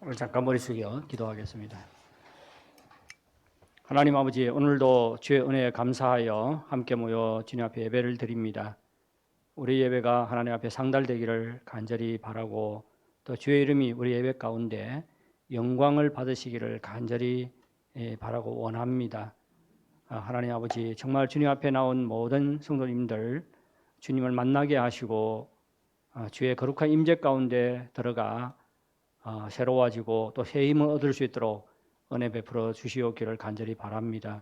오늘 잠깐 머리 숙여 기도하겠습니다. 하나님 아버지, 오늘도 주의 은혜에 감사하여 함께 모여 주님 앞에 예배를 드립니다. 우리 예배가 하나님 앞에 상달되기를 간절히 바라고, 또 주의 이름이 우리 예배 가운데 영광을 받으시기를 간절히 바라고 원합니다. 하나님 아버지, 정말 주님 앞에 나온 모든 성도님들 주님을 만나게 하시고 주의 거룩한 임재 가운데 들어가 새로워지고 또 새 힘을 얻을 수 있도록 은혜 베풀어 주시옵기를 간절히 바랍니다.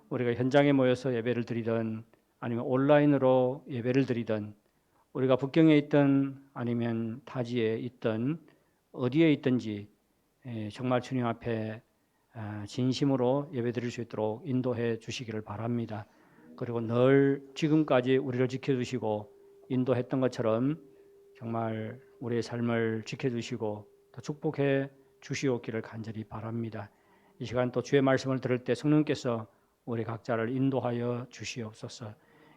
우리가 현장에 모여서 예배를 드리든 아니면 온라인으로 예배를 드리든, 우리가 북경에 있든 아니면 타지에 있든 어디에 있든지 정말 주님 앞에 진심으로 예배 드릴 수 있도록 인도해 주시기를 바랍니다. 그리고 늘 지금까지 우리를 지켜주시고 인도했던 것처럼 정말 우리의 삶을 지켜주시고 또 축복해 주시옵기를 간절히 바랍니다. 이 시간 또 주의 말씀을 들을 때 성령께서 우리 각자를 인도하여 주시옵소서.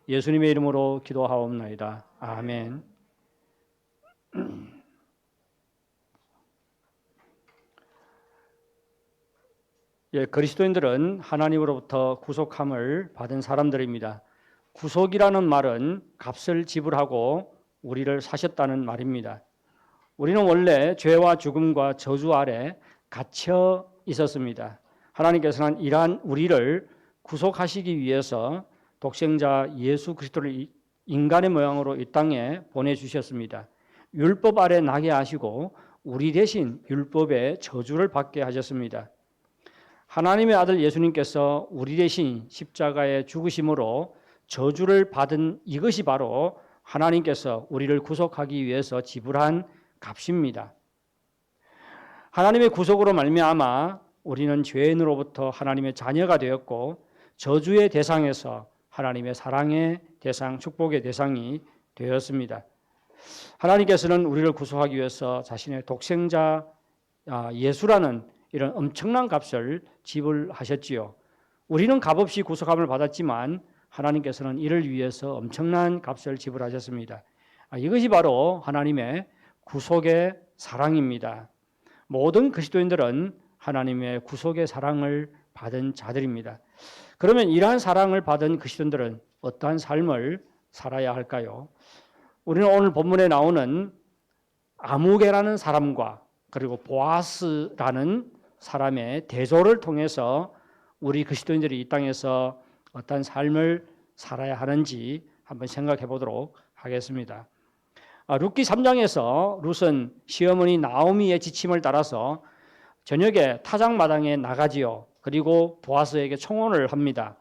예수님의 이름으로 기도하옵나이다. 아멘. 그리스도인들은 하나님으로부터 구속함을 받은 사람들입니다. 구속이라는 말은 값을 지불하고 우리를 사셨다는 말입니다. 우리는 원래 죄와 죽음과 저주 아래 갇혀 있었습니다. 하나님께서는 이러한 우리를 구속하시기 위해서 독생자 예수 그리스도를 인간의 모양으로 이 땅에 보내주셨습니다. 율법 아래 나게 하시고 우리 대신 율법의 저주를 받게 하셨습니다. 하나님의 아들 예수님께서 우리 대신 십자가에 죽으심으로 저주를 받은 이것이 바로 하나님께서 우리를 구속하기 위해서 지불한 값입니다. 하나님의 구속으로 말미암아 우리는 죄인으로부터 하나님의 자녀가 되었고 저주의 대상에서 하나님의 사랑의 대상, 축복의 대상이 되었습니다. 하나님께서는 우리를 구속하기 위해서 자신의 독생자 예수라는 이런 엄청난 값을 지불하셨지요. 우리는 값없이 구속함을 받았지만 하나님께서는 이를 위해서 엄청난 값을 지불하셨습니다. 이것이 바로 하나님의 구속의 사랑입니다. 모든 그리스도인들은 하나님의 구속의 사랑을 받은 자들입니다. 그러면 이러한 사랑을 받은 그리스도인들은 어떠한 삶을 살아야 할까요? 우리는 오늘 본문에 나오는 아무개라는 사람과 그리고 보아스라는 사람의 대조를 통해서 우리 그리스도인들이 이 땅에서 어떤 삶을 살아야 하는지 한번 생각해 보도록 하겠습니다. 룻기 3장에서 룻은 시어머니 나오미의 지침을 따라서 저녁에 타작마당에 나가지요. 그리고 보아스에게 청혼을 합니다.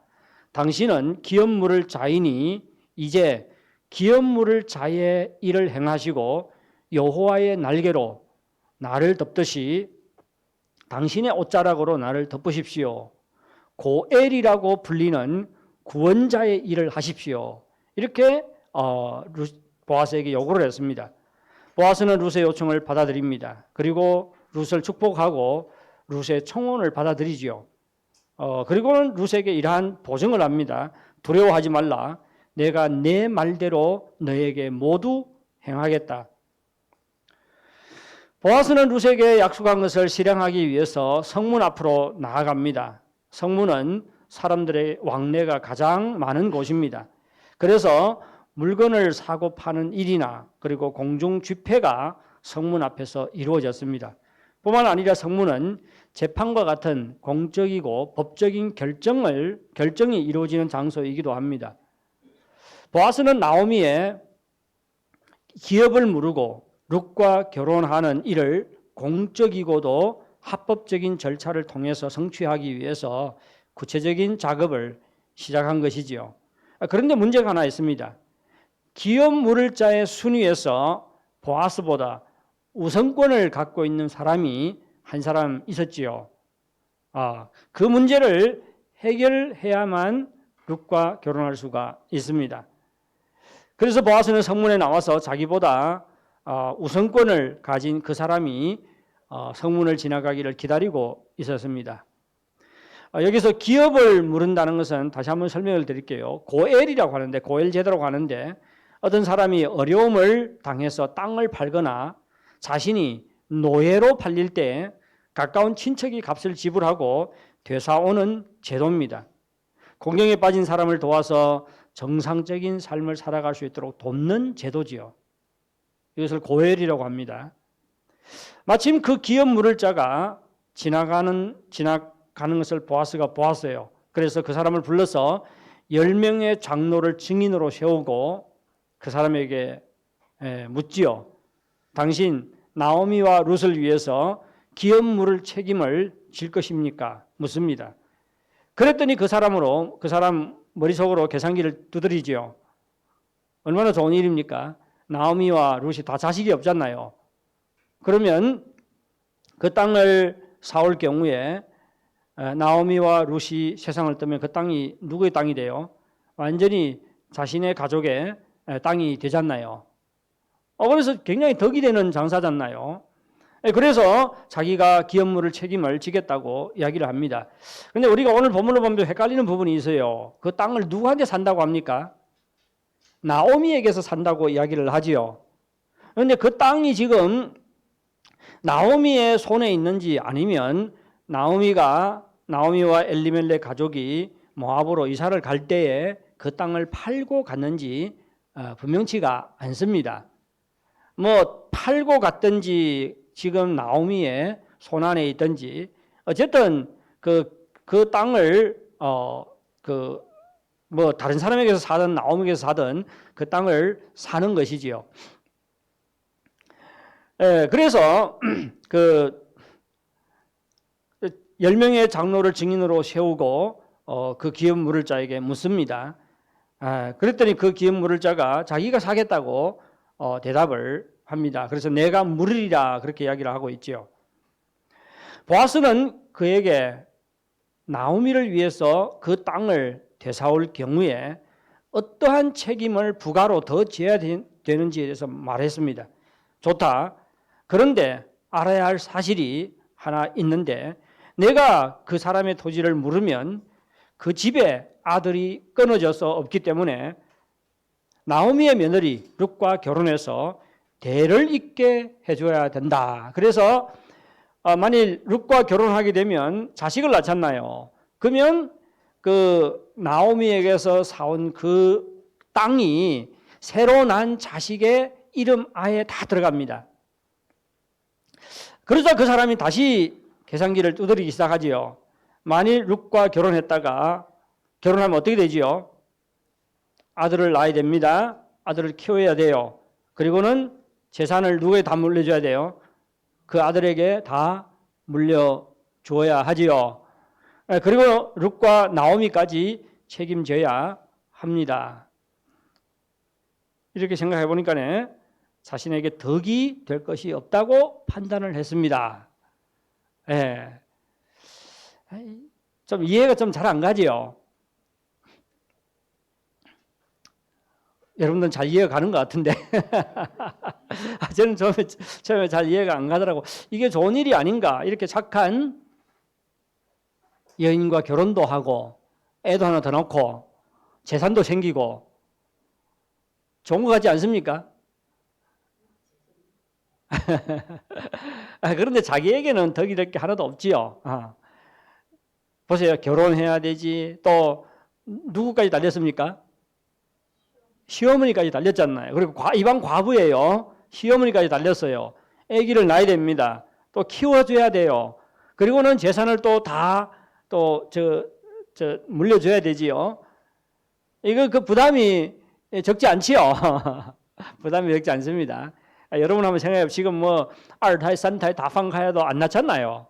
당신은 기업 물을 자이니 이제 기업 물을 자의 일을 행하시고 여호와의 날개로 나를 덮듯이 당신의 옷자락으로 나를 덮으십시오. 고엘이라고 불리는 구원자의 일을 하십시오. 이렇게 보아스에게 요구를 했습니다. 보아스는 룻의 요청을 받아들입니다. 그리고 룻을 축복하고 룻의 청혼을 받아들이지요. 그리고는 룻에게 이러한 보증을 합니다. 두려워하지 말라. 내가 내 말대로 너에게 모두 행하겠다. 보아스는 룻에게 약속한 것을 실행하기 위해서 성문 앞으로 나아갑니다. 성문은 사람들의 왕래가 가장 많은 곳입니다. 그래서 물건을 사고 파는 일이나 그리고 공중 집회가 성문 앞에서 이루어졌습니다. 뿐만 아니라 성문은 재판과 같은 공적이고 법적인 결정이 이루어지는 장소이기도 합니다. 보아스는 나오미의 기업을 무르고 룻과 결혼하는 일을 공적이고도 합법적인 절차를 통해서 성취하기 위해서 구체적인 작업을 시작한 것이지요. 그런데 문제가 하나 있습니다. 기업 물을 자의 순위에서 보아스보다 우선권을 갖고 있는 사람이 한 사람 있었지요. 그 문제를 해결해야만 룻과 결혼할 수가 있습니다. 그래서 보아스는 성문에 나와서 자기보다 우선권을 가진 그 사람이 성문을 지나가기를 기다리고 있었습니다. 여기서 기업을 물은다는 것은 다시 한번 설명을 드릴게요. 고엘이라고 하는데, 고엘 제도라고 하는데, 어떤 사람이 어려움을 당해서 땅을 팔거나 자신이 노예로 팔릴 때 가까운 친척이 값을 지불하고 되사오는 제도입니다. 공경에 빠진 사람을 도와서 정상적인 삶을 살아갈 수 있도록 돕는 제도지요. 이것을 고엘이라고 합니다. 마침 그 기업 물을 자가 지나가는 것을 보아스가 보았어요. 그래서 그 사람을 불러서 10명의 장로를 증인으로 세우고 그 사람에게 묻지요. 당신 나오미와 룻을 위해서 기업 물을 책임을 질 것입니까? 묻습니다. 그랬더니 그 사람 머릿속으로 계산기를 두드리지요. 얼마나 좋은 일입니까? 나오미와 룻이 다 자식이 없잖아요. 그러면 그 땅을 사올 경우에 나오미와 룻이 세상을 떠면 그 땅이 누구의 땅이 돼요? 완전히 자신의 가족의 땅이 되잖아요. 그래서 굉장히 덕이 되는 장사잖아요. 그래서 자기가 기업물을 책임을 지겠다고 이야기를 합니다. 그런데 우리가 오늘 본문을 보면 헷갈리는 부분이 있어요. 그 땅을 누구한테 산다고 합니까? 나오미에게서 산다고 이야기를 하지요. 그런데 그 땅이 지금 나오미의 손에 있는지 아니면 나오미와 엘리멜렉 가족이 모압으로 이사를 갈 때에 그 땅을 팔고 갔는지 분명치가 않습니다. 팔고 갔든지 지금 나오미의 손안에 있든지 어쨌든 그 땅을 다른 사람에게서 사든 나오미에게서 사든 그 땅을 사는 것이지요. 그래서 그 10명의 장로를 증인으로 세우고 그 기업 물을 자에게 묻습니다. 그랬더니 그 기업 물을 자가 자기가 사겠다고 대답을 합니다. 그래서 내가 물으리라 그렇게 이야기를 하고 있죠. 보아스는 그에게 나오미를 위해서 그 땅을 되사올 경우에 어떠한 책임을 부가로 더 져야 되는지에 대해서 말했습니다. 좋다. 그런데 알아야 할 사실이 하나 있는데 내가 그 사람의 토지를 물으면 그 집에 아들이 끊어져서 없기 때문에 나오미의 며느리 룻과 결혼해서 대를 잇게 해줘야 된다. 그래서 만일 룻과 결혼하게 되면 자식을 낳잖아요. 그러면 그 나오미에게서 사온 그 땅이 새로 난 자식의 이름 아예 다 들어갑니다. 그러자 그 사람이 다시 계산기를 두드리기 시작하지요. 만일 룻과 결혼했다가 결혼하면 어떻게 되지요? 아들을 낳아야 됩니다. 아들을 키워야 돼요. 그리고는 재산을 누구에게 다 물려줘야 돼요? 그 아들에게 다 물려줘야 하지요. 그리고 룻과 나오미까지 책임져야 합니다. 이렇게 생각해 보니까 자신에게 덕이 될 것이 없다고 판단을 했습니다. 좀 이해가 좀 잘 안 가지요. 여러분들은 잘 이해가 가는 것 같은데 저는 처음에 잘 이해가 안 가더라고. 이게 좋은 일이 아닌가. 이렇게 착한 여인과 결혼도 하고 애도 하나 더 낳고 재산도 생기고 좋은 것 같지 않습니까? 그런데 자기에게는 덕이 될 게 하나도 없지요. 보세요. 결혼해야 되지. 또 누구까지 달렸습니까? 시어머니까지 달렸잖아요. 그리고 이방 과부예요. 시어머니까지 달렸어요. 아기를 낳아야 됩니다. 또 키워줘야 돼요. 그리고는 재산을 또 다 물려줘야 되지요. 이거 그 부담이 적지 않지요. 부담이 적지 않습니다. 여러분 한번 생각해요. 지금二胎, 3胎, 다방가야도 안 낳잖아요.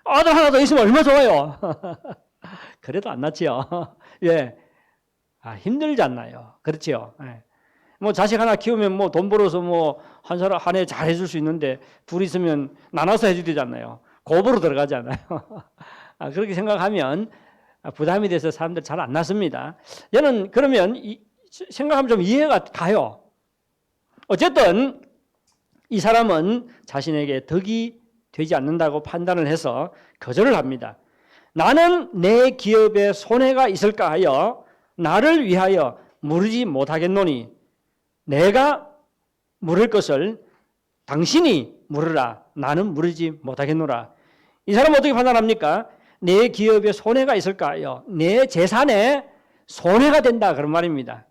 아들 하나 더 있으면 얼마나 좋아요. 그래도 안 낳지요. 예. 힘들잖아요. 그렇죠. 예. 자식 하나 키우면 돈 벌어서 한 해 잘 해줄 수 있는데 둘 있으면 나눠서 해줘야 되잖아요. 고부로 들어가잖아요. 그렇게 생각하면 부담이 돼서 사람들 잘 안 낳습니다. 저는 그러면 생각하면 좀 이해가 가요. 어쨌든 이 사람은 자신에게 덕이 되지 않는다고 판단을 해서 거절을 합니다. 나는 내 기업에 손해가 있을까 하여 나를 위하여 물으지 못하겠노니 내가 물을 것을 당신이 물으라. 나는 물으지 못하겠노라. 이 사람은 어떻게 판단합니까? 내 기업에 손해가 있을까요? 내 재산에 손해가 된다 그런 말입니다.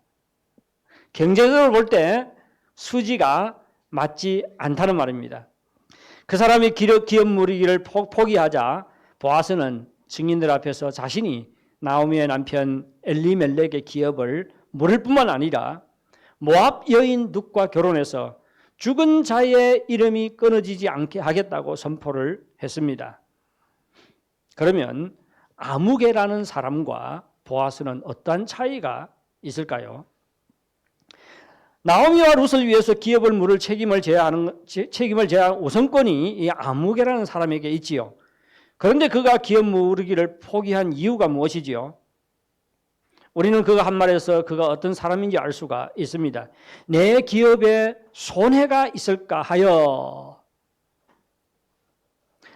경제적으로 볼 때 수지가 맞지 않다는 말입니다. 그 사람이 기업 무르기를 포기하자 보아스는 증인들 앞에서 자신이 나오미의 남편 엘리멜렉의 기업을 물을 뿐만 아니라 모압 여인 룻과 결혼해서 죽은 자의 이름이 끊어지지 않게 하겠다고 선포를 했습니다. 그러면 아무개라는 사람과 보아스는 어떠한 차이가 있을까요? 나오미와 룻을 위해서 기업을 물을 책임을 져야 하는 우선권이 이 아무개라는 사람에게 있지요. 그런데 그가 기업 무르기를 포기한 이유가 무엇이지요? 우리는 그가 한 말에서 그가 어떤 사람인지 알 수가 있습니다. 내 기업에 손해가 있을까 하여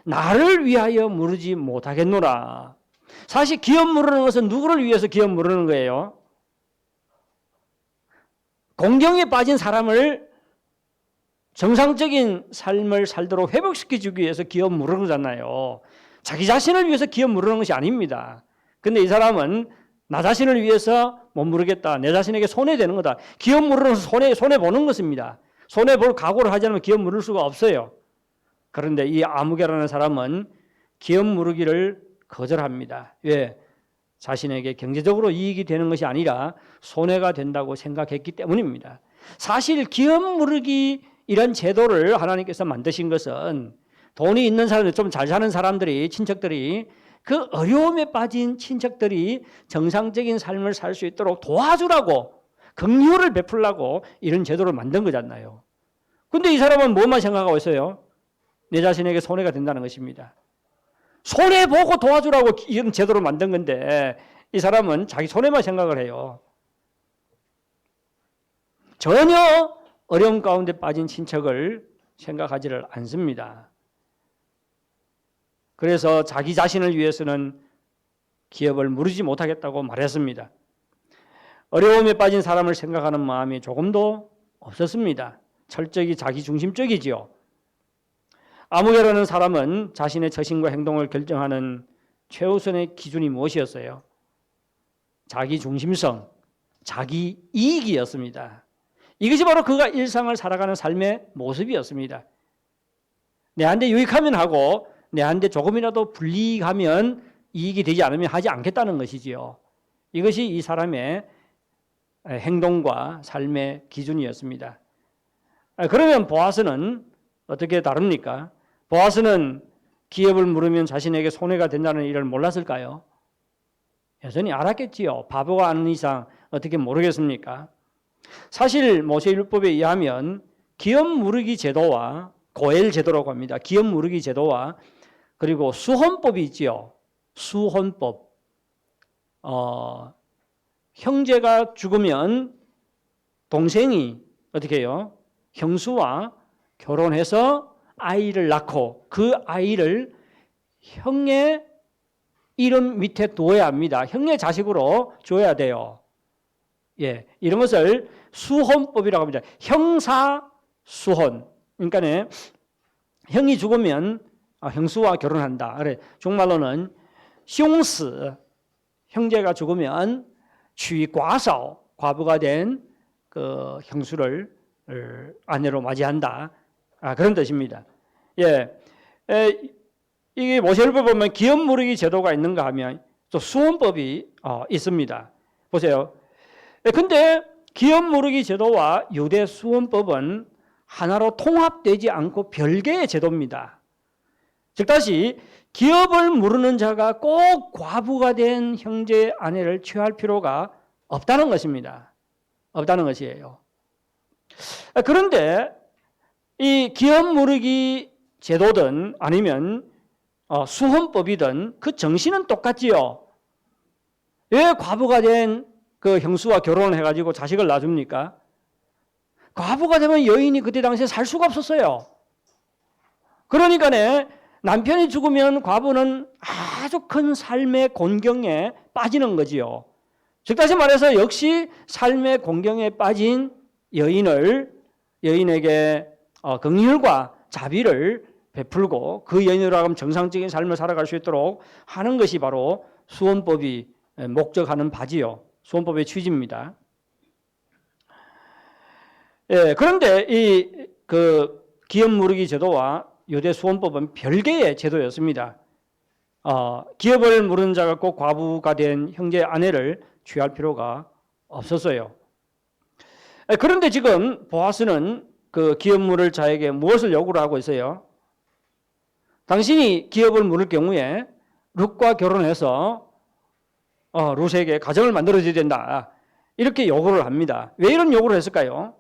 나를 위하여 무르지 못하겠노라. 사실 기업 무르는 것은 누구를 위해서 기업 무르는 거예요? 공경에 빠진 사람을 정상적인 삶을 살도록 회복시켜주기 위해서 기업 무르는 거잖아요. 자기 자신을 위해서 기업 무르는 것이 아닙니다. 근데 이 사람은 나 자신을 위해서 못 무르겠다. 내 자신에게 손해되는 거다. 기업 무르는 것은 손해보는 것입니다. 손해볼 각오를 하지 않으면 기업 무를 수가 없어요. 그런데 이 아무개라는 사람은 기업 무르기를 거절합니다. 왜? 자신에게 경제적으로 이익이 되는 것이 아니라 손해가 된다고 생각했기 때문입니다. 사실 기업 무르기 이런 제도를 하나님께서 만드신 것은 돈이 있는 사람들, 좀 잘 사는 사람들이, 친척들이 그 어려움에 빠진 친척들이 정상적인 삶을 살 수 있도록 도와주라고, 긍휼을 베풀라고 이런 제도를 만든 거잖아요. 근데 이 사람은 뭐만 생각하고 있어요? 내 자신에게 손해가 된다는 것입니다. 손해보고 도와주라고 이런 제도를 만든 건데 이 사람은 자기 손해만 생각을 해요. 전혀 어려움 가운데 빠진 친척을 생각하지를 않습니다. 그래서 자기 자신을 위해서는 기업을 무르지 못하겠다고 말했습니다. 어려움에 빠진 사람을 생각하는 마음이 조금도 없었습니다. 철저히 자기 중심적이지요. 아무개라는 사람은 자신의 처신과 행동을 결정하는 최우선의 기준이 무엇이었어요? 자기 중심성, 자기 이익이었습니다. 이것이 바로 그가 일상을 살아가는 삶의 모습이었습니다. 내한테 유익하면 하고 내한테 조금이라도 불이익하면 이익이 되지 않으면 하지 않겠다는 것이지요. 이것이 이 사람의 행동과 삶의 기준이었습니다. 그러면 보아스는 어떻게 다릅니까? 보아스는 기업을 물으면 자신에게 손해가 된다는 일을 몰랐을까요? 여전히 알았겠지요. 바보가 아는 이상 어떻게 모르겠습니까? 사실 모세율법에 의하면 기업 무르기 제도와 고엘 제도라고 합니다. 기업 무르기 제도와 그리고 수혼법이 있지요. 수혼법. 형제가 죽으면 동생이 어떻게 해요? 형수와 결혼해서 아이를 낳고 그 아이를 형의 이름 밑에 두어야 합니다. 형의 자식으로 줘야 돼요. 예, 이런 것을 수혼법이라고 합니다. 형사수혼. 그러니까 형이 죽으면 형수와 결혼한다. 그래, 중말로는 형스, 형제가 죽으면 취과嫂, 과부가 된 그 형수를 아내로 맞이한다. 그런 뜻입니다. 예, 이게 모세율법을 보면 기업 무르기 제도가 있는가 하면 또 수혼법이 있습니다. 보세요. 근데 기업 무르기 제도와 유대 수혼법은 하나로 통합되지 않고 별개의 제도입니다. 즉 다시 기업을 무르는 자가 꼭 과부가 된 형제 아내를 취할 필요가 없다는 것입니다. 없다는 것이에요. 그런데 이 기업 무르기 제도든 아니면 수혼법이든 그 정신은 똑같지요. 왜 과부가 된 그 형수와 결혼을 해가지고 자식을 낳아줍니까? 과부가 되면 여인이 그때 당시에 살 수가 없었어요. 그러니까 남편이 죽으면 과부는 아주 큰 삶의 곤경에 빠지는 거지요. 즉 다시 말해서 역시 삶의 곤경에 빠진 여인에게 긍휼과 자비를 베풀고 그 연유로 하면 정상적인 삶을 살아갈 수 있도록 하는 것이 바로 수원법이 목적하는 바지요. 수원법의 취지입니다. 예, 그런데 이 기업 무르기 제도와 유대 수원법은 별개의 제도였습니다. 기업을 무르는 자가 꼭 과부가 된 형제 아내를 취할 필요가 없었어요. 그런데 지금 보아스는 그 기업 물을 자에게 무엇을 요구를 하고 있어요? 당신이 기업을 물을 경우에 룻과 결혼해서 룻에게 가정을 만들어줘야 된다. 이렇게 요구를 합니다. 왜 이런 요구를 했을까요?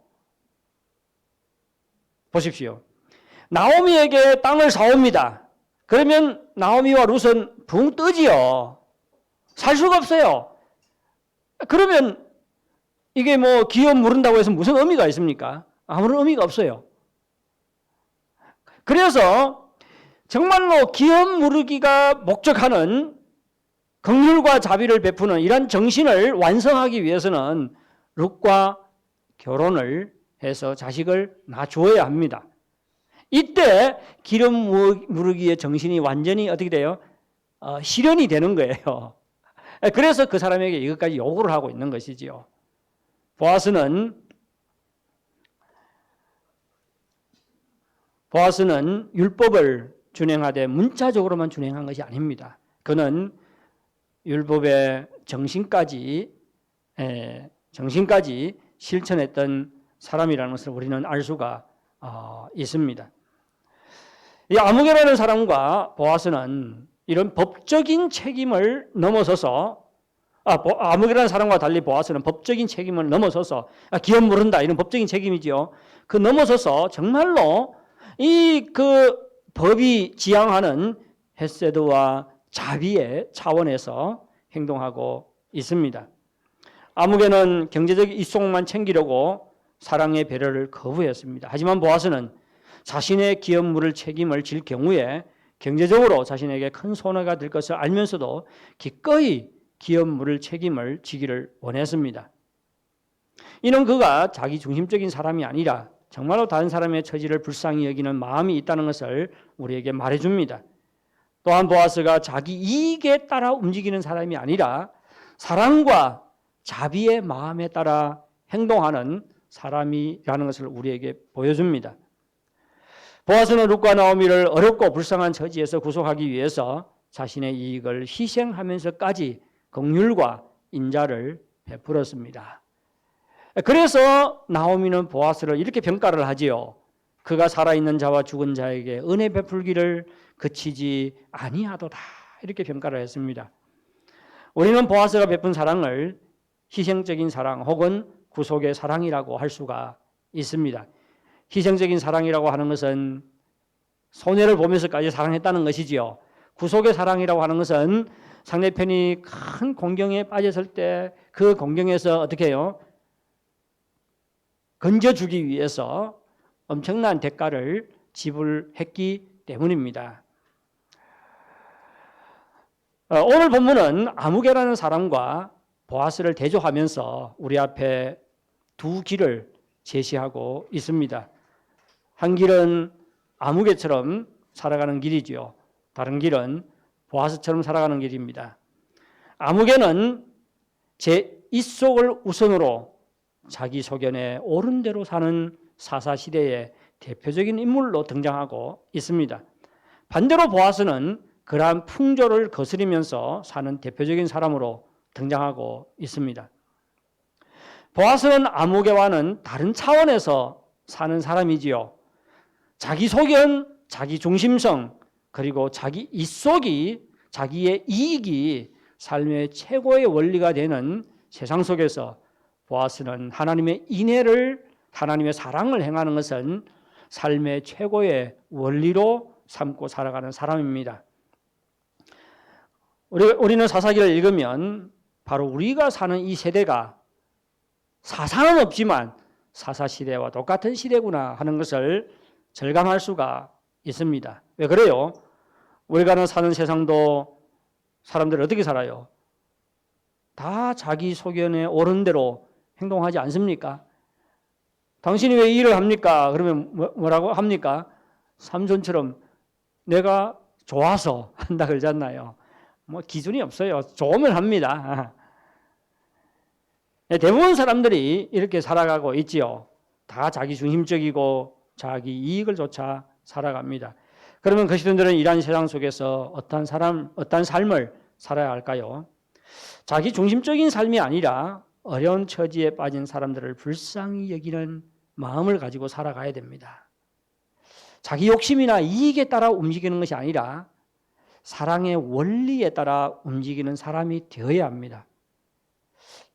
보십시오. 나오미에게 땅을 사옵니다. 그러면 나오미와 룻은 붕 뜨지요. 살 수가 없어요. 그러면 이게 뭐 기업 물은다고 해서 무슨 의미가 있습니까? 아무런 의미가 없어요. 그래서 정말로 기업 무르기가 목적하는 긍휼과 자비를 베푸는 이런 정신을 완성하기 위해서는 룻과 결혼을 해서 자식을 낳아주어야 합니다. 이때 기업 무르기의 정신이 완전히 어떻게 돼요? 실현이 되는 거예요. 그래서 그 사람에게 이것까지 요구를 하고 있는 것이지요. 보아스는 율법을 준행하되 문자적으로만 준행한 것이 아닙니다. 그는 율법의 정신까지 실천했던 사람이라는 것을 우리는 알 수가 있습니다. 이 아무개라는 사람과 보아스는 이런 법적인 책임을 넘어서서 아무개라는 사람과 달리 보아스는 법적인 책임을 넘어서서 기업 물은다 이런 법적인 책임이지요. 그 넘어서서 정말로 이 법이 지향하는 헤세드와 자비의 차원에서 행동하고 있습니다. 아무개는 경제적 이속만 챙기려고 사랑의 배려를 거부했습니다. 하지만 보아스는 자신의 기업 물을 책임을 질 경우에 경제적으로 자신에게 큰 손해가 될 것을 알면서도 기꺼이 기업 물을 책임을 지기를 원했습니다. 이는 그가 자기 중심적인 사람이 아니라 정말로 다른 사람의 처지를 불쌍히 여기는 마음이 있다는 것을 우리에게 말해줍니다. 또한 보아스가 자기 이익에 따라 움직이는 사람이 아니라 사랑과 자비의 마음에 따라 행동하는 사람이라는 것을 우리에게 보여줍니다. 보아스는 룻과 나오미를 어렵고 불쌍한 처지에서 구속하기 위해서 자신의 이익을 희생하면서까지 긍휼과 인자를 베풀었습니다. 그래서 나오미는 보아스를 이렇게 평가를 하지요. 그가 살아있는 자와 죽은 자에게 은혜 베풀기를 그치지 아니하도다. 이렇게 평가를 했습니다. 우리는 보아스가 베푼 사랑을 희생적인 사랑 혹은 구속의 사랑이라고 할 수가 있습니다. 희생적인 사랑이라고 하는 것은 손해를 보면서까지 사랑했다는 것이지요. 구속의 사랑이라고 하는 것은 상대편이 큰 공경에 빠졌을 때 그 공경에서 어떻게 해요? 건져주기 위해서 엄청난 대가를 지불했기 때문입니다. 오늘 본문은 아무개라는 사람과 보아스를 대조하면서 우리 앞에 두 길을 제시하고 있습니다. 한 길은 아무개처럼 살아가는 길이지요. 다른 길은 보아스처럼 살아가는 길입니다. 아무개는 제 입속을 우선으로 자기 소견에 옳은 대로 사는 사사시대의 대표적인 인물로 등장하고 있습니다. 반대로 보아스는 그러한 풍조를 거스리면서 사는 대표적인 사람으로 등장하고 있습니다. 보아스는 아무개와는 다른 차원에서 사는 사람이지요. 자기 소견, 자기 중심성, 그리고 자기 입속이, 자기의 이익이 삶의 최고의 원리가 되는 세상 속에서 보아스는 하나님의 인애를, 하나님의 사랑을 행하는 것은 삶의 최고의 원리로 삼고 살아가는 사람입니다. 우리는 사사기를 읽으면 바로 우리가 사는 이 세대가 사상은 없지만 사사시대와 똑같은 시대구나 하는 것을 절감할 수가 있습니다. 왜 그래요? 우리가 사는 세상도 사람들이 어떻게 살아요? 다 자기 소견에 옳은 대로 행동하지 않습니까? 당신이 왜 일을 합니까? 그러면 뭐라고 합니까? 삼손처럼 내가 좋아서 한다 그러잖아요. 뭐 기준이 없어요. 좋으면 합니다. 대부분 사람들이 이렇게 살아가고 있지요. 다 자기 중심적이고 자기 이익을 쫓아 살아갑니다. 그러면 그리스도인들은 이러한 세상 속에서 어떤 삶을 살아야 할까요? 자기 중심적인 삶이 아니라 어려운 처지에 빠진 사람들을 불쌍히 여기는 마음을 가지고 살아가야 됩니다. 자기 욕심이나 이익에 따라 움직이는 것이 아니라 사랑의 원리에 따라 움직이는 사람이 되어야 합니다.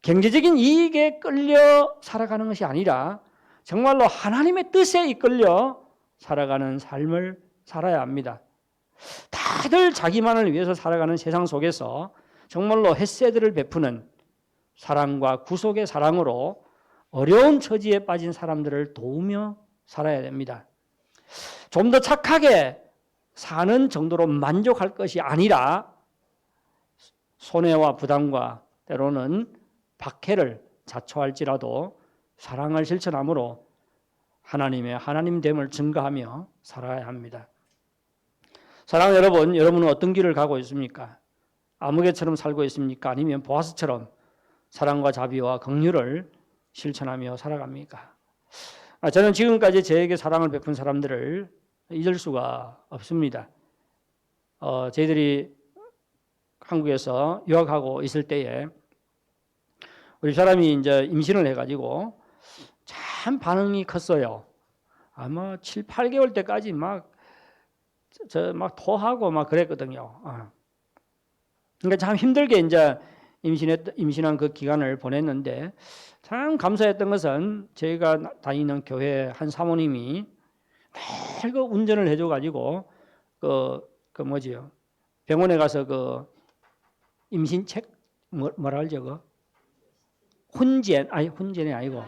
경제적인 이익에 끌려 살아가는 것이 아니라 정말로 하나님의 뜻에 이끌려 살아가는 삶을 살아야 합니다. 다들 자기만을 위해서 살아가는 세상 속에서 정말로 헤세드를 베푸는 사랑과 구속의 사랑으로 어려운 처지에 빠진 사람들을 도우며 살아야 됩니다. 좀 더 착하게 사는 정도로 만족할 것이 아니라 손해와 부담과 때로는 박해를 자초할지라도 사랑을 실천함으로 하나님의 하나님됨을 증거하며 살아야 합니다. 사랑하는 여러분, 여러분은 어떤 길을 가고 있습니까? 아무개처럼 살고 있습니까? 아니면 보아스처럼 사랑과 자비와 긍휼을 실천하며 살아갑니까? 저는 지금까지 저에게 사랑을 베푼 사람들을 잊을 수가 없습니다. 저희들이 한국에서 유학하고 있을 때에 우리 사람이 이제 임신을 해가지고 참 반응이 컸어요. 아마 7, 8개월 때까지 막 토하고 막 그랬거든요. 그러니까 참 힘들게 이제 임신한 그 기간을 보냈는데 참 감사했던 것은 저희가 다니는 교회 한 사모님이 매일 그 운전을 해줘가지고 병원에 가서 그 임신책 뭐라 하죠 그 훈전이 아니고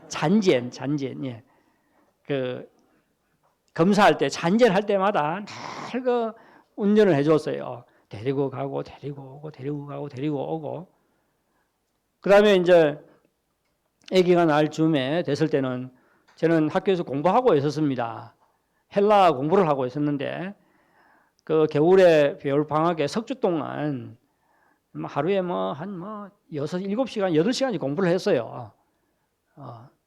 잔젠 예. 그 검사할 때 잔젠할 때마다 늘 그 운전을 해줬어요. 데리고 가고 데리고 오고 데리고 가고 데리고 오고. 그다음에 이제 아기가 날 즈음에 됐을 때는 저는 학교에서 공부하고 있었습니다. 헬라 공부를 하고 있었는데 그 겨울에 겨울 방학에 석주 동안 하루에 한 6, 7시간, 8시간씩 공부를 했어요.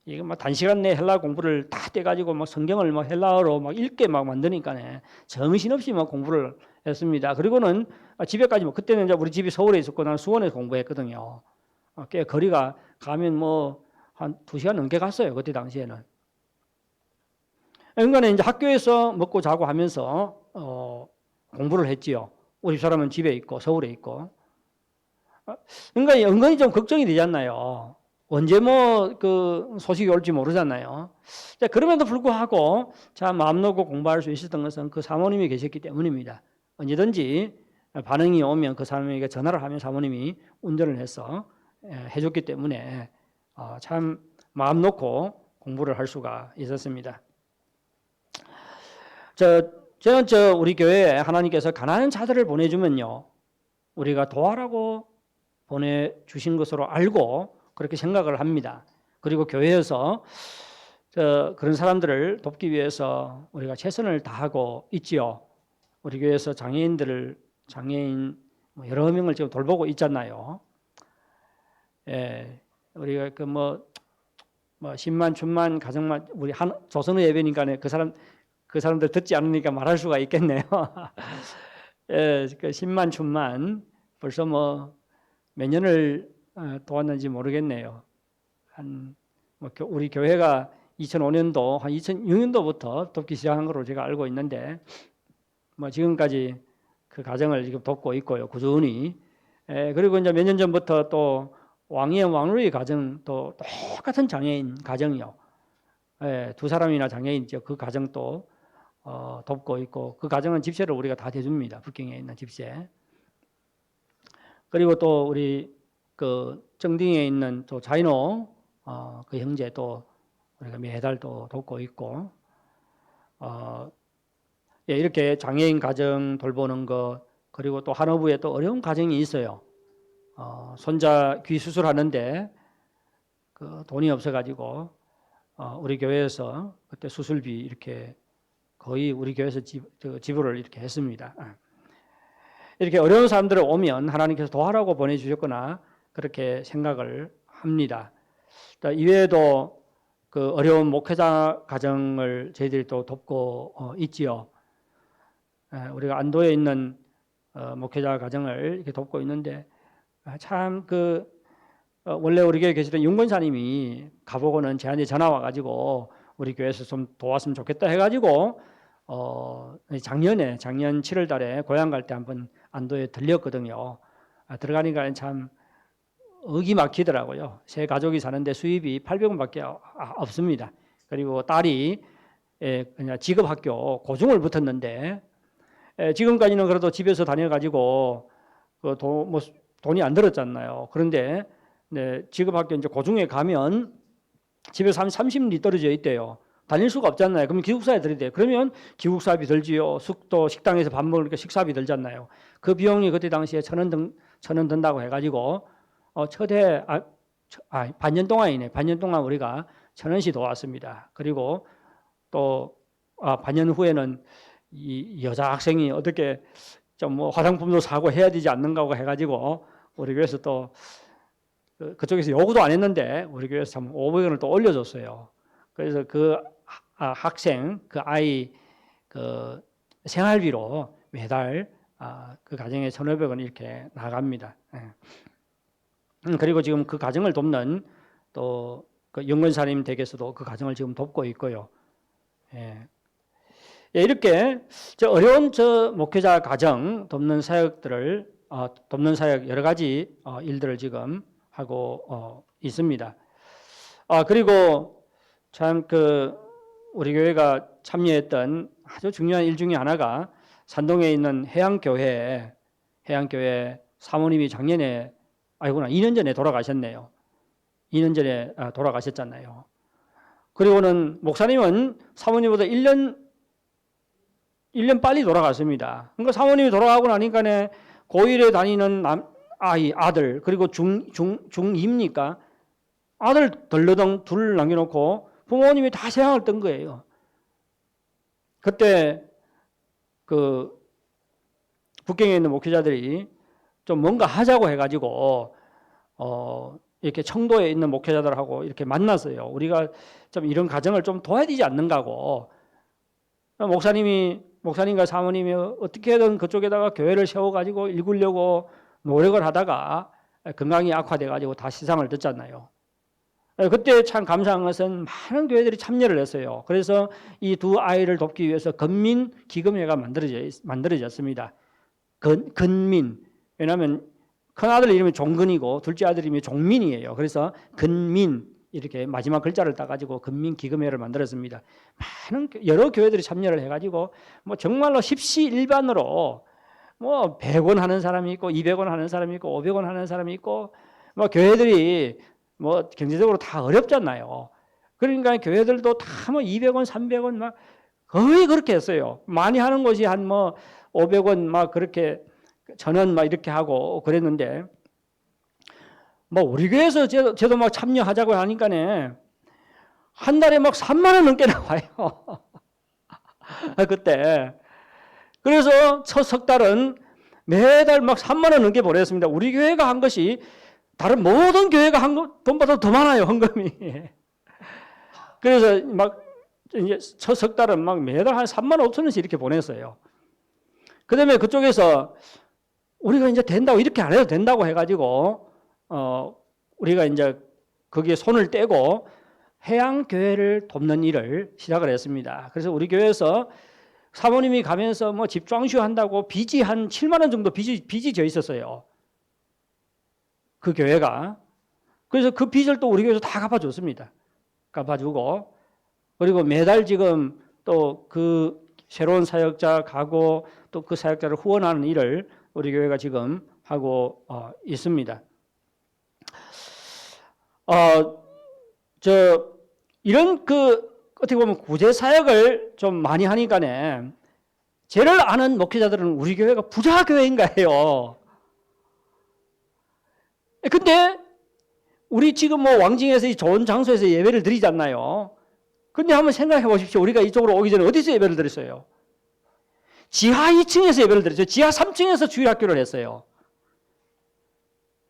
이게 단시간 내에 헬라 공부를 다 떼가지고 성경을 헬라어로 읽게 만드니까 정신없이 공부를 했습니다. 그리고는 집에까지 그때는 이제 우리 집이 서울에 있었고 나는 수원에서 공부했거든요. 꽤 거리가 가면 한 2시간 넘게 갔어요. 그때 당시에는. 그러니까 이제 학교에서 먹고 자고 하면서 공부를 했지요. 우리 사람은 집에 있고 서울에 있고. 그러니까 은근히 좀 걱정이 되지 않나요? 언제 그 소식이 올지 모르잖아요. 자, 그럼에도 불구하고 마음 놓고 공부할 수 있었던 것은 그 사모님이 계셨기 때문입니다. 언제든지 반응이 오면 그 사람에게 전화를 하면 사모님이 운전을 해서 해줬기 때문에 참 마음 놓고 공부를 할 수가 있었습니다. 저는 우리 교회에 하나님께서 가난한 자들을 보내주면요, 우리가 도와라고 보내주신 것으로 알고 그렇게 생각을 합니다. 그리고 교회에서 그런 사람들을 돕기 위해서 우리가 최선을 다하고 있지요. 우리 교회에서 장애인 여러 명을 지금 돌보고 있잖아요. 예, 우리가 10만, 춘만, 가정만, 우리 조선의 예배니까 그 사람들 듣지 않으니까 말할 수가 있겠네요. 예, 10만, 춘만 벌써 몇 년을 도왔는지 모르겠네요. 우리 교회가 2005년도, 한 2006년도부터 돕기 시작한 걸로 제가 알고 있는데, 지금까지 그 가정을 지금 돕고 있고요, 꾸준히. 그리고 이제 몇 년 전부터 또 왕루이 가정, 또 똑같은 장애인 가정이요. 2사람이나 장애인이죠. 그 가정도 돕고 있고, 그 가정은 집세를 우리가 다 대줍니다. 북경에 있는 집세. 그리고 또 우리 그 정딩에 있는 또 자이노 그 형제 또 우리가 매달 또 돕고 있고, 이렇게 장애인 가정 돌보는 것, 그리고 또 한어부에 또 어려운 가정이 있어요. 손자 귀 수술하는데 그 돈이 없어가지고 우리 교회에서 그때 수술비 이렇게 거의 우리 교회에서 지불을 이렇게 했습니다. 이렇게 어려운 사람들을 오면 하나님께서 도와라고 보내주셨거나 그렇게 생각을 합니다. 이외에도 그 어려운 목회자 가정을 저희들이 또 돕고 있지요. 우리가 안도에 있는 목회자 가정을 이렇게 돕고 있는데 참 원래 우리 교회에 계시던 윤권사님이 가보고는 저한테 전화 와가지고 우리 교회에서 좀 도왔으면 좋겠다 해가지고 작년 7월 달에 고향 갈 때 한번 안도에 들렸거든요. 들어가니까 참 의기 막히더라고요. 세 가족이 사는데 수입이 800원밖에 없습니다. 그리고 딸이 그냥 직업학교 고중을 붙었는데 지금까지는 그래도 집에서 다녀가지고 돈이 안 들었잖아요. 그런데 직업학교 이제 고중에 가면 집에서 한 30리 떨어져 있대요. 다닐 수가 없잖아요. 그러면 기숙사에 들어야 돼요. 그러면 기숙사비 들지요. 숙도 식당에서 밥 먹으니까 식사비 들잖아요. 그 비용이 그때 당시에 1,000원 든다고 해가지고 반년 동안이네. 반년 동안 우리가 1,000원씩 도왔습니다. 그리고 또 반년 후에는 이 여자 학생이 어떻게 좀 뭐 화장품도 사고 해야 되지 않는가 해가지고 우리 교회에서 또 그쪽에서 요구도 안 했는데 우리 교회에서 참 500원을 또 올려줬어요. 그래서 그 학생, 그 아이 그 생활비로 매달 그 가정에 1,500원 이렇게 나갑니다. 그리고 지금 그 가정을 돕는 또 그 영건사님 댁에서도 그 가정을 지금 돕고 있고요. 이렇게 어려운 목회자 가정 돕는 사역들을 돕는 사역 여러 가지 일들을 지금 하고 있습니다. 그리고 참 우리 교회가 참여했던 아주 중요한 일 중에 하나가 산동에 있는 해양교회 사모님이 작년에 2년 전에 돌아가셨네요. 2년 전에 돌아가셨잖아요. 그리고는 목사님은 사모님보다 1년 빨리 돌아갔습니다. 그러니까 사모님이 돌아가고 나니까 고1에 다니는 아들 그리고 중2입니까? 아들 덜러덩 둘 남겨놓고 부모님이 다 세상을 뜬 거예요. 그때 북경에 있는 목회자들이 좀 뭔가 하자고 해가지고 이렇게 청도에 있는 목회자들하고 이렇게 만났어요. 우리가 좀 이런 가정을 좀 도와야 되지 않는가고. 목사님과 사모님이 어떻게든 그쪽에다가 교회를 세워가지고 일구려고 노력을 하다가 건강이 악화돼가지고 다 시상을 듣잖아요. 그때 참 감사한 것은 많은 교회들이 참여를 했어요. 그래서 이 두 아이를 돕기 위해서 건민기금회가 만들어졌습니다. 건민. 왜냐하면 큰아들 이름이 종근이고 둘째 아들 이름이 종민이에요. 그래서 건민 이렇게 마지막 글자를 따가지고 건민기금회를 만들었습니다. 여러 교회들이 참여를 해가지고 정말로 십시일반으로 100원 하는 사람이 있고 200원 하는 사람이 있고 500원 하는 사람이 있고 교회들이 경제적으로 다 어렵잖아요. 그러니까 교회들도 다 200원, 300원 거의 그렇게 했어요. 많이 하는 곳이 한 500원 그렇게 1,000원 이렇게 하고 그랬는데 우리 교회에서 저도 참여하자고 하니까 한 달에 3만 원 넘게 나와요. 그때. 그래서 첫 석 달은 매달 3만 원 넘게 보냈습니다. 우리 교회가 한 것이 다른 모든 교회가 한 돈보다 더 많아요, 헌금이. 그래서 이제 첫 석 달은 매달 한 3만 5천 원씩 이렇게 보냈어요. 그 다음에 그쪽에서 우리가 이제 된다고, 이렇게 안 해도 된다고 해가지고, 우리가 이제 거기에 손을 떼고 해양교회를 돕는 일을 시작을 했습니다. 그래서 우리 교회에서 사모님이 가면서 집装修 한다고 빚이 한 7만 원 정도 빚이 져 있었어요. 그 교회가. 그래서 그 빚을 또 우리 교회에서 다 갚아줬습니다. 갚아주고. 그리고 매달 지금 또 그 새로운 사역자 가고 또 그 사역자를 후원하는 일을 우리 교회가 지금 하고 있습니다. 이런 어떻게 보면 구제 사역을 좀 많이 하니까네, 죄를 아는 목회자들은 우리 교회가 부자 교회인가 해요. 근데 우리 지금 왕징에서 이 좋은 장소에서 예배를 드리잖아요. 근데 한번 생각해 보십시오. 우리가 이쪽으로 오기 전에 어디서 예배를 드렸어요? 지하 2층에서 예배를 드렸죠. 지하 3층에서 주일학교를 했어요.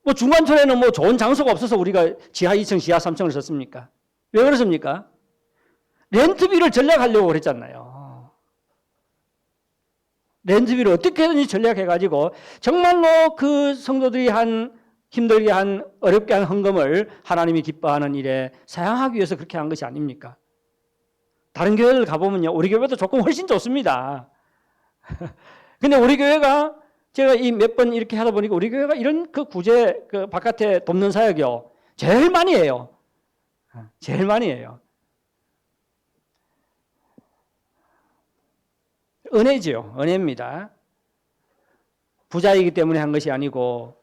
뭐 중간촌에는 뭐 좋은 장소가 없어서 우리가 지하 2층, 지하 3층을 썼습니까? 왜 그렇습니까? 렌트비를 전략하려고 그랬잖아요. 렌트비를 어떻게든지 전략해가지고 정말로 그 성도들이 힘들게 어렵게 한 헌금을 하나님이 기뻐하는 일에 사용하기 위해서 그렇게 한 것이 아닙니까? 다른 교회를 가보면요, 우리 교회도 조금 훨씬 좋습니다. 근데 우리 교회가 제가 이 몇 번 이렇게 하다 보니까 우리 교회가 이런 그 구제, 그 바깥에 돕는 사역이요, 제일 많이 해요. 제일 많이 해요. 은혜지요. 은혜입니다. 부자이기 때문에 한 것이 아니고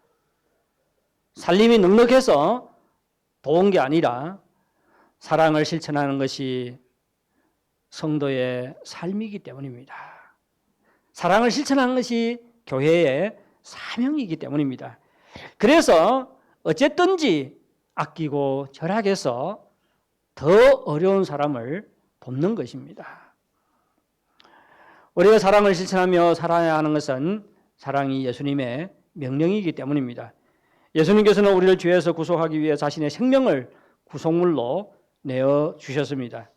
살림이 넉넉해서 도운 게 아니라 사랑을 실천하는 것이 성도의 삶이기 때문입니다. 사랑을 실천하는 것이 교회의 사명이기 때문입니다. 그래서 어쨌든지 아끼고 절약해서 더 어려운 사람을 돕는 것입니다. 우리가 사랑을 실천하며 살아야 하는 것은 사랑이 예수님의 명령이기 때문입니다. 예수님께서는 우리를 죄에서 구속하기 위해 자신의 생명을 구속물로 내어 주셨습니다.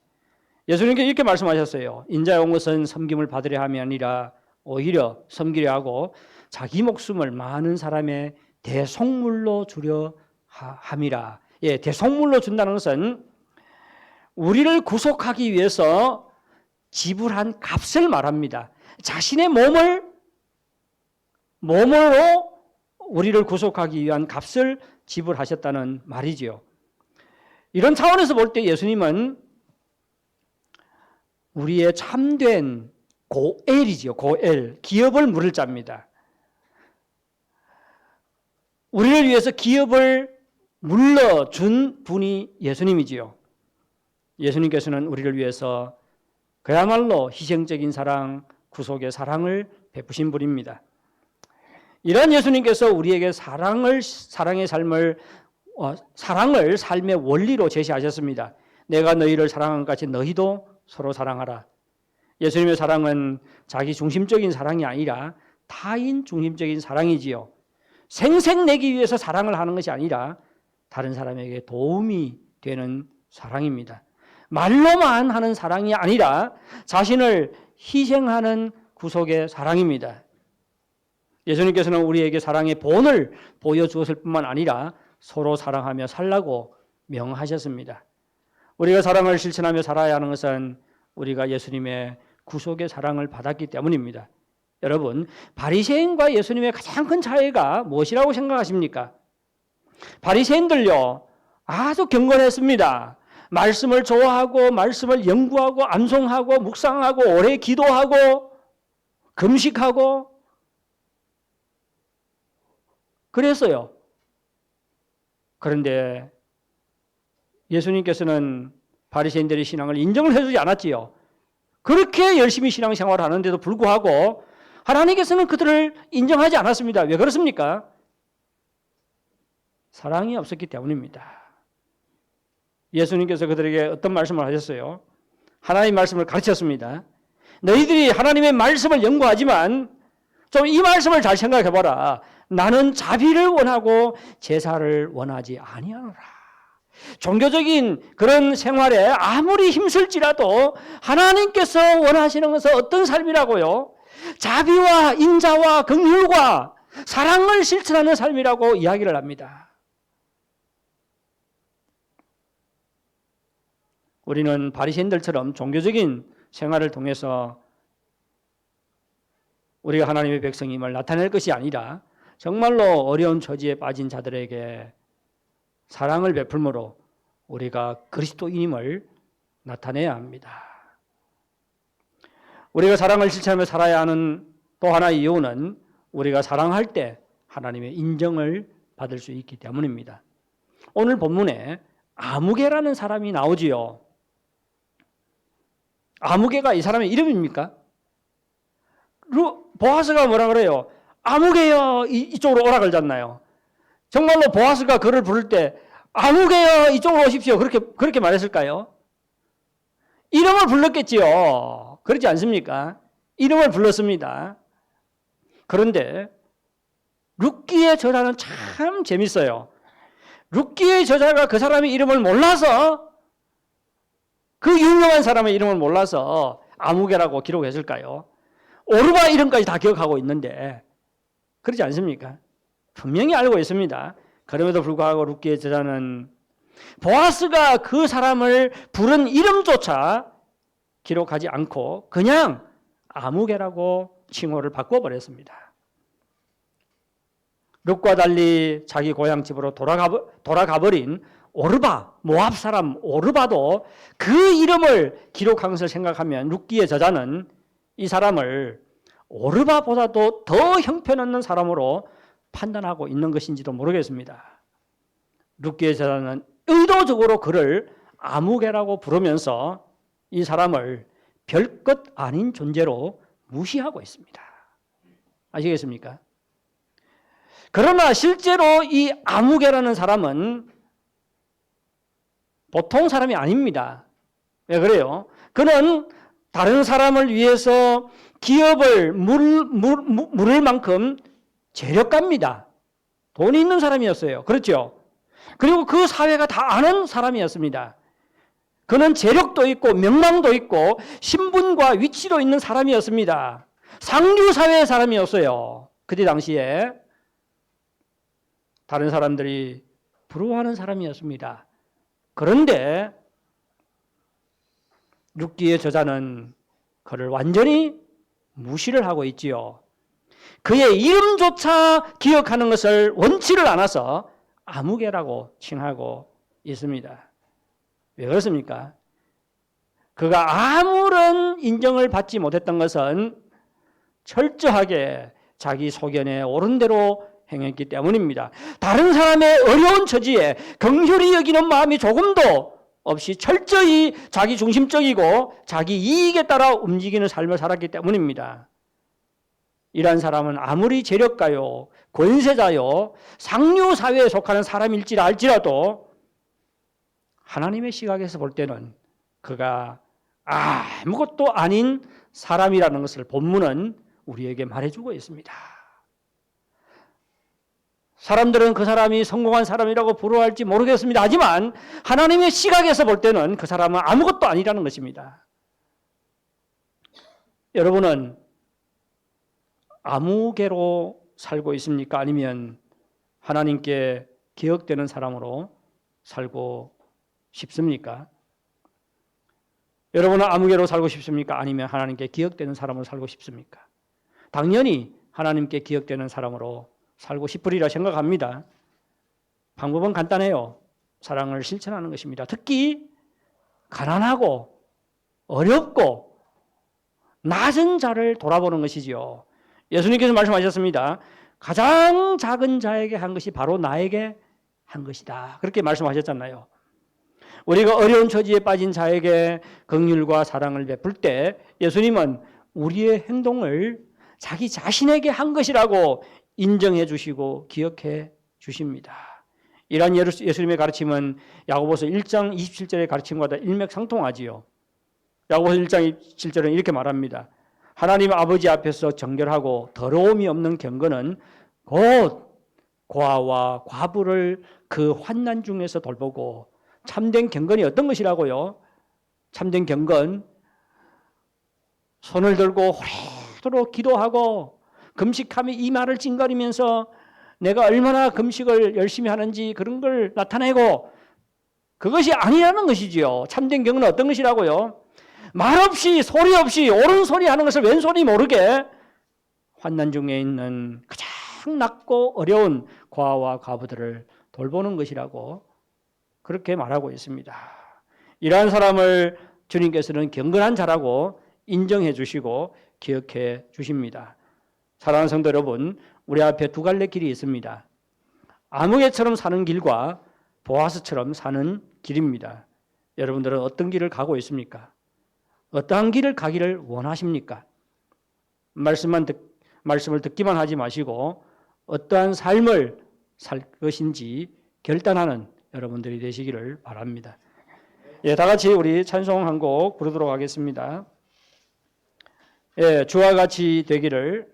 예수님께서 이렇게 말씀하셨어요. 인자에 온 것은 섬김을 받으려 함이 아니라 오히려 섬기려 하고 자기 목숨을 많은 사람의 대속물로 주려 함이라. 예, 대속물로 준다는 것은 우리를 구속하기 위해서 지불한 값을 말합니다. 자신의 몸으로 우리를 구속하기 위한 값을 지불하셨다는 말이지요. 이런 차원에서 볼 때 예수님은 우리의 참된 고엘이지요. 고엘. 기업을 물을 자입니다. 우리를 위해서 기업을 물러준 분이 예수님이지요. 예수님께서는 우리를 위해서 그야말로 희생적인 사랑, 구속의 사랑을 베푸신 분입니다. 이런 예수님께서 우리에게 사랑을 삶의 원리로 제시하셨습니다. 내가 너희를 사랑한 것 같이 너희도 서로 사랑하라. 예수님의 사랑은 자기 중심적인 사랑이 아니라 타인 중심적인 사랑이지요. 생색내기 위해서 사랑을 하는 것이 아니라 다른 사람에게 도움이 되는 사랑입니다. 말로만 하는 사랑이 아니라 자신을 희생하는 구속의 사랑입니다. 예수님께서는 우리에게 사랑의 본을 보여주었을 뿐만 아니라 서로 사랑하며 살라고 명하셨습니다. 우리가 사랑을 실천하며 살아야 하는 것은 우리가 예수님의 구속의 사랑을 받았기 때문입니다. 여러분, 바리새인과 예수님의 가장 큰 차이가 무엇이라고 생각하십니까? 바리새인들요, 아주 경건했습니다. 말씀을 좋아하고 말씀을 연구하고 암송하고 묵상하고 오래 기도하고 금식하고 그랬어요. 그런데 예수님께서는 바리새인들의 신앙을 인정을 해주지 않았지요. 그렇게 열심히 신앙생활을 하는데도 불구하고 하나님께서는 그들을 인정하지 않았습니다. 왜 그렇습니까? 사랑이 없었기 때문입니다. 예수님께서 그들에게 어떤 말씀을 하셨어요? 하나님의 말씀을 가르쳤습니다. 너희들이 하나님의 말씀을 연구하지만 좀 이 말씀을 잘 생각해봐라. 나는 자비를 원하고 제사를 원하지 아니하노라. 종교적인 그런 생활에 아무리 힘쓸지라도 하나님께서 원하시는 것은 어떤 삶이라고요? 자비와 인자와 긍휼과 사랑을 실천하는 삶이라고 이야기를 합니다. 우리는 바리새인들처럼 종교적인 생활을 통해서 우리가 하나님의 백성임을 나타낼 것이 아니라 정말로 어려운 처지에 빠진 자들에게 사랑을 베풀므로 우리가 그리스도인임을 나타내야 합니다. 우리가 사랑을 실천하며 살아야 하는 또 하나의 이유는 우리가 사랑할 때 하나님의 인정을 받을 수 있기 때문입니다. 오늘 본문에 아무개라는 사람이 나오지요. 아무개가 이 사람의 이름입니까? 보아스가 뭐라 그래요? 아무개여 이쪽으로 오라 그러잖아요. 정말로 보아스가 그를 부를 때 아무개여 이쪽으로 오십시오. 그렇게 말했을까요? 이름을 불렀겠지요. 그렇지 않습니까? 이름을 불렀습니다. 그런데 룻기의 저자는 참 재밌어요. 룻기의 저자가 그 사람의 이름을 몰라서, 그 유명한 사람의 이름을 몰라서 아무개라고 기록했을까요? 오르바 이름까지 다 기억하고 있는데 그렇지 않습니까? 분명히 알고 있습니다. 그럼에도 불구하고 룻기의 저자는 보아스가 그 사람을 부른 이름조차 기록하지 않고 그냥 아무개라고 칭호를 바꿔버렸습니다. 룻과 달리 자기 고향집으로 돌아가버린 오르바, 모압 사람 오르바도 그 이름을 기록한 것을 생각하면 룻기의 저자는 이 사람을 오르바보다도 더 형편없는 사람으로 판단하고 있는 것인지도 모르겠습니다. 룻기의 저자는 의도적으로 그를 아무개라고 부르면서 이 사람을 별것 아닌 존재로 무시하고 있습니다. 아시겠습니까? 그러나 실제로 이 아무개라는 사람은 보통 사람이 아닙니다. 왜 그래요? 그는 다른 사람을 위해서 기업을 물을 만큼 재력가입니다. 돈이 있는 사람이었어요. 그렇죠? 그리고 그 사회가 다 아는 사람이었습니다. 그는 재력도 있고 명망도 있고 신분과 위치도 있는 사람이었습니다. 상류 사회의 사람이었어요. 그때 당시에 다른 사람들이 부러워하는 사람이었습니다. 그런데 룻기의 저자는 그를 완전히 무시를 하고 있지요. 그의 이름조차 기억하는 것을 원치를 않아서 아무개라고 칭하고 있습니다. 왜 그렇습니까? 그가 아무런 인정을 받지 못했던 것은 철저하게 자기 소견에 옳은 대로 행했기 때문입니다. 다른 사람의 어려운 처지에 긍휼히 여기는 마음이 조금도 없이 철저히 자기 중심적이고 자기 이익에 따라 움직이는 삶을 살았기 때문입니다. 이러한 사람은 아무리 재력가요, 권세자요, 상류 사회에 속하는 사람일지라도 하나님의 시각에서 볼 때는 그가 아무것도 아닌 사람이라는 것을 본문은 우리에게 말해주고 있습니다. 사람들은 그 사람이 성공한 사람이라고 부러워할지 모르겠습니다. 하지만 하나님의 시각에서 볼 때는 그 사람은 아무것도 아니라는 것입니다. 여러분은 아무개로 살고 있습니까? 아니면 하나님께 기억되는 사람으로 살고 싶습니까? 여러분은 아무개로 살고 싶습니까? 아니면 하나님께 기억되는 사람으로 살고 싶습니까? 당연히 하나님께 기억되는 사람으로 살고 싶으리라 생각합니다. 방법은 간단해요. 사랑을 실천하는 것입니다. 특히 가난하고 어렵고 낮은 자를 돌아보는 것이지요. 예수님께서 말씀하셨습니다. 가장 작은 자에게 한 것이 바로 나에게 한 것이다. 그렇게 말씀하셨잖아요. 우리가 어려운 처지에 빠진 자에게 긍휼과 사랑을 베풀 때 예수님은 우리의 행동을 자기 자신에게 한 것이라고 인정해 주시고 기억해 주십니다. 이러한 예수님의 가르침은 야고보서 1장 27절의 가르침과도 일맥상통하지요. 야고보서 1장 27절은 이렇게 말합니다. 하나님 아버지 앞에서 정결하고 더러움이 없는 경건은 곧 고아와 과부를 그 환난 중에서 돌보고, 참된 경건이 어떤 것이라고요? 참된 경건, 손을 들고 호래도록 기도하고 금식하며 이마를 찡그리면서 내가 얼마나 금식을 열심히 하는지 그런 걸 나타내고, 그것이 아니라는 것이지요. 참된 경건은 어떤 것이라고요? 말없이 소리 없이 옳은 소리 하는 것을 왼소리 모르게 환난 중에 있는 가장 낮고 어려운 고아와 과부들을 돌보는 것이라고 그렇게 말하고 있습니다. 이러한 사람을 주님께서는 경건한 자라고 인정해 주시고 기억해 주십니다. 사랑하는 성도 여러분, 우리 앞에 두 갈래 길이 있습니다. 아무개처럼 사는 길과 보아스처럼 사는 길입니다. 여러분들은 어떤 길을 가고 있습니까? 어떠한 길을 가기를 원하십니까? 말씀을 듣기만 하지 마시고 어떠한 삶을 살 것인지 결단하는 여러분들이 되시기를 바랍니다. 예, 다 같이 우리 찬송 한 곡 부르도록 하겠습니다. 예, 주와 같이 되기를.